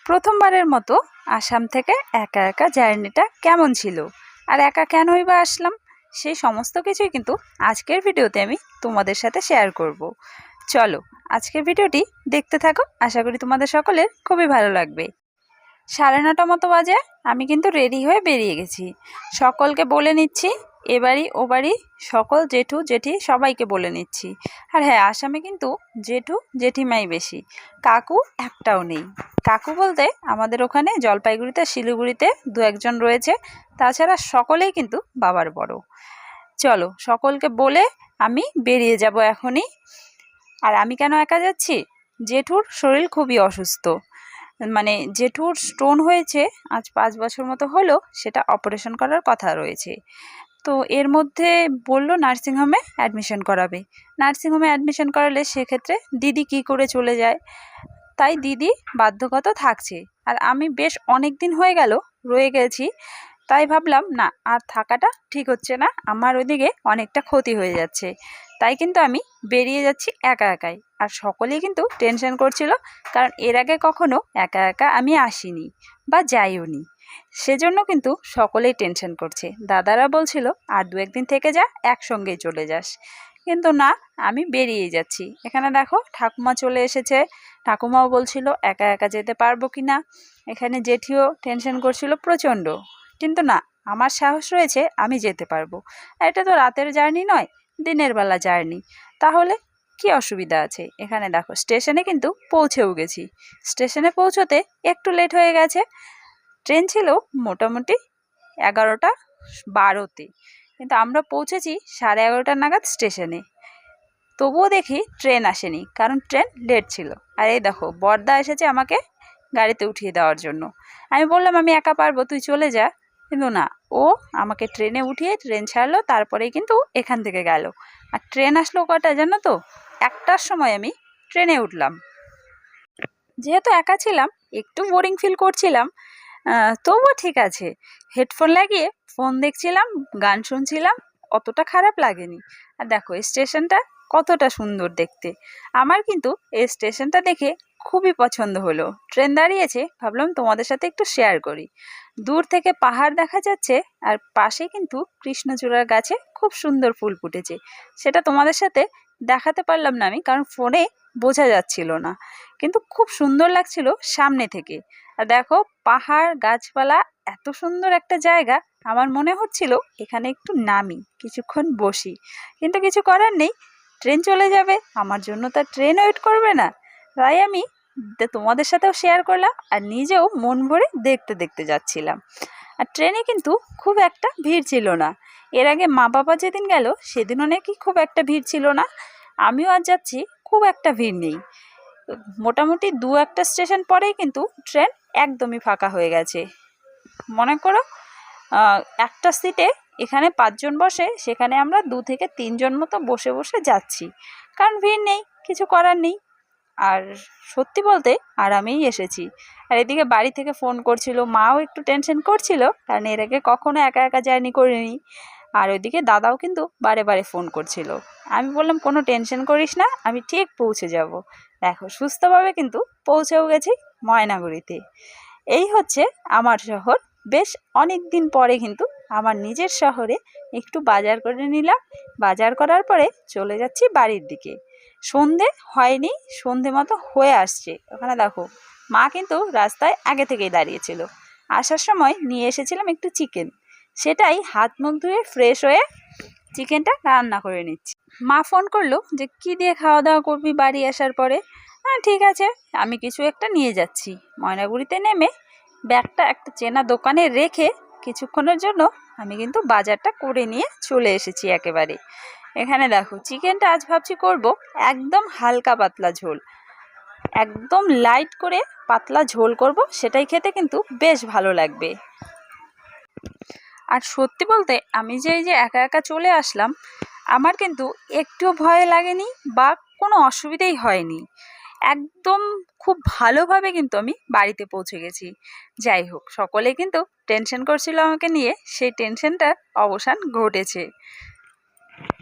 প্রথমবারের মতো আসাম থেকে একা একা জার্নিটা কেমন ছিল আর একা কেনই বা আসলাম সেই সমস্ত কিছুই কিন্তু আজকের ভিডিওতে আমি তোমাদের সাথে শেয়ার করব। চলো আজকের ভিডিওটি দেখতে থাকো, আশা করি তোমাদের সকলের খুবই ভালো লাগবে। 9:30 মতো বাজে আমি কিন্তু রেডি হয়ে বেরিয়ে গেছি। সকলকে বলে নিচ্ছি, এ বাড়ি ও বাড়ি সকল জেঠু জেঠি সবাইকে বলে নিচ্ছি। আর হ্যাঁ, আসামে কিন্তু জেঠু জেঠিমাই বেশি, কাকু একটাও নেই। কাকু বলতে আমাদের ওখানে জলপাইগুড়িতে শিলিগুড়িতে দু একজন রয়েছে, তাছাড়া সকলেই কিন্তু বাবার বড়। চলো সকলকে বলে আমি বেরিয়ে যাব এখনই। আর আমি কেন একা যাচ্ছি, জেঠুর শরীর খুবই অসুস্থ, মানে জেঠুর স্টোন হয়েছে আজ 5 বছর মতো হলো, সেটা অপারেশন করার কথা রয়েছে। তো এর মধ্যে বললো নার্সিংহোমে অ্যাডমিশন করাবে। নার্সিংহোমে অ্যাডমিশন করালে সেক্ষেত্রে দিদি কি করে চলে যায়, তাই দিদি বাধ্যগত থাকছে। আর আমি বেশ অনেক দিন হয়ে গেল রয়ে গেছি, তাই ভাবলাম না আর থাকাটা ঠিক হচ্ছে না, আমার ওইদিকে অনেকটা ক্ষতি হয়ে যাচ্ছে। তাই কিন্তু আমি বেরিয়ে যাচ্ছি একা একাই। আর সকলেই কিন্তু টেনশন করছিল, কারণ এর আগে কখনো একা একা আমি আসিনি বা যাইও নি, সেজন্য কিন্তু সকলেই টেনশন করছে। দাদারা বলছিল আর 2 একদিন থেকে যা, একসঙ্গেই চলে যাস, কিন্তু না, আমি বেরিয়েই যাচ্ছি। এখানে দেখো ঠাকুমা চলে এসেছে, ঠাকুমাও বলছিল একা একা যেতে পারবো কি না। এখানে জেঠিও টেনশন করছিল প্রচণ্ড, কিন্তু না, আমার সাহস রয়েছে, আমি যেতে পারবো। আর এটা তো রাতের জার্নি নয়, দিনের বেলা জার্নি, তাহলে কি অসুবিধা আছে। এখানে দেখো স্টেশনে কিন্তু পৌঁছেও গেছি। স্টেশনে পৌঁছতে একটু লেট হয়ে গেছে, ট্রেন ছিল মোটামুটি 11:12-তে, কিন্তু আমরা পৌঁছেছি 11:30 নাগাদ স্টেশনে। তবুও দেখি ট্রেন আসেনি, কারণ ট্রেন লেট ছিল। আর এই দেখো বড়দা এসেছে আমাকে গাড়িতে উঠিয়ে দেওয়ার জন্য। আমি বললাম আমি একা পারবো, তুই চলে যা, কিন্তু না, ও আমাকে ট্রেনে উঠিয়ে ট্রেন ছাড়লো, তারপরেই কিন্তু এখান থেকে গেল। আর ট্রেন আসলো কটা জানো তো, 1টার সময় আমি ট্রেনে উঠলাম। যেহেতু একা ছিলাম একটু বোরিং ফিল করছিলাম, তবুও ঠিক আছে, হেডফোন লাগিয়ে ফোন দেখছিলাম, গান শুনছিলাম, অতটা খারাপ লাগেনি। আর দেখো এই স্টেশনটা কতটা সুন্দর দেখতে, আমার কিন্তু এই স্টেশনটা দেখে খুবই পছন্দ হলো। ট্রেন দাঁড়িয়েছে, ভাবলাম তোমাদের সাথে একটু শেয়ার করি। দূর থেকে পাহাড় দেখা যাচ্ছে, আর পাশে কিন্তু কৃষ্ণচূড়ার গাছে খুব সুন্দর ফুল ফুটেছে। সেটা তোমাদের সাথে দেখাতে পারলাম না আমি, কারণ ফোনে বোঝা যাচ্ছিল না, কিন্তু খুব সুন্দর লাগছিল সামনে থেকে। আর দেখো পাহাড় গাছপালা, এত সুন্দর একটা জায়গা, আমার মনে হচ্ছিল এখানে একটু নামি কিছুক্ষণ বসি, কিন্তু কিছু করার নেই, ট্রেন চলে যাবে, আমার জন্য তার ট্রেন ওয়েট করবে না। তাই আমি তোমাদের সাথেও শেয়ার করলাম, আর নিজেও মন ভরে দেখতে দেখতে যাচ্ছিলাম। আর ট্রেনে কিন্তু খুব একটা ভিড় ছিল না। এর আগে মা বাবা যেদিন গেল সেদিনও নাকি খুব একটা ভিড় ছিল না, আমিও আজ যাচ্ছি, খুব একটা ভিড় নেই। মোটামুটি 2-1টা স্টেশন পরেই কিন্তু ট্রেন একদমই ফাঁকা হয়ে গেছে। মনে করো একটা সিটে এখানে 5 জন বসে, সেখানে আমরা 2 থেকে 3 জন মতো বসে বসে যাচ্ছি, কারণ ভিড় নেই, কিছু করার নেই। আর সত্যি বলতে আরামেই এসেছি। আর এদিকে বাড়ি থেকে ফোন করছিল, মাও একটু টেনশন করছিল, কারণ এর আগে কখনো একা একা জার্নি করিনি। আর ওইদিকে দাদাও কিন্তু বারে বারে ফোন করছিল। আমি বললাম কোনো টেনশন করিস না, আমি ঠিক পৌঁছে যাব। দেখো সুস্থভাবে কিন্তু পৌঁছেও গেছি ময়নাগুড়িতে। এই হচ্ছে আমার শহর। বেশ অনেক দিন পরে কিন্তু আমার নিজের শহরে একটু বাজার করে নিলাম। বাজার করার পরে চলে যাচ্ছি বাড়ির দিকে। সন্ধে হয়নি, সন্ধে মতো হয়ে আসছে। ওখানে দেখো মা কিন্তু রাস্তায় আগে থেকেই দাঁড়িয়েছিল। আসার সময় নিয়ে এসেছিলাম একটু চিকেন, সেটাই হাত মুখ ধুয়ে ফ্রেশ হয়ে চিকেনটা রান্না করে নিচ্ছি। মা ফোন করলো যে কী দিয়ে খাওয়া দাওয়া করবি বাড়ি আসার পরে। হ্যাঁ ঠিক আছে, আমি কিছু একটা নিয়ে যাচ্ছি। ময়নাগুড়িতে নেমে ব্যাগটা একটা চেনা দোকানে রেখে কিছুক্ষণের জন্য আমি কিন্তু বাজারটা করে নিয়ে চলে এসেছি একেবারে। এখানে দেখো চিকেনটা আজ ভাবছি করব একদম হালকা পাতলা ঝোল, একদম লাইট করে পাতলা ঝোল করব, সেটাই খেতে কিন্তু বেশ ভালো লাগবে। আর সত্যি বলতে আমি যে এই যে একা একা চলে আসলাম, আমার কিন্তু একটু ভয় লাগেনি বা কোনো অসুবিধেই হয়নি। একদম খুব ভালোভাবে কিন্তু আমি বাড়িতে পৌঁছে গেছি। যাই হোক, সকলে কিন্তু টেনশন করছিল আমাকে নিয়ে, সেই টেনশনটার অবসান ঘটেছে।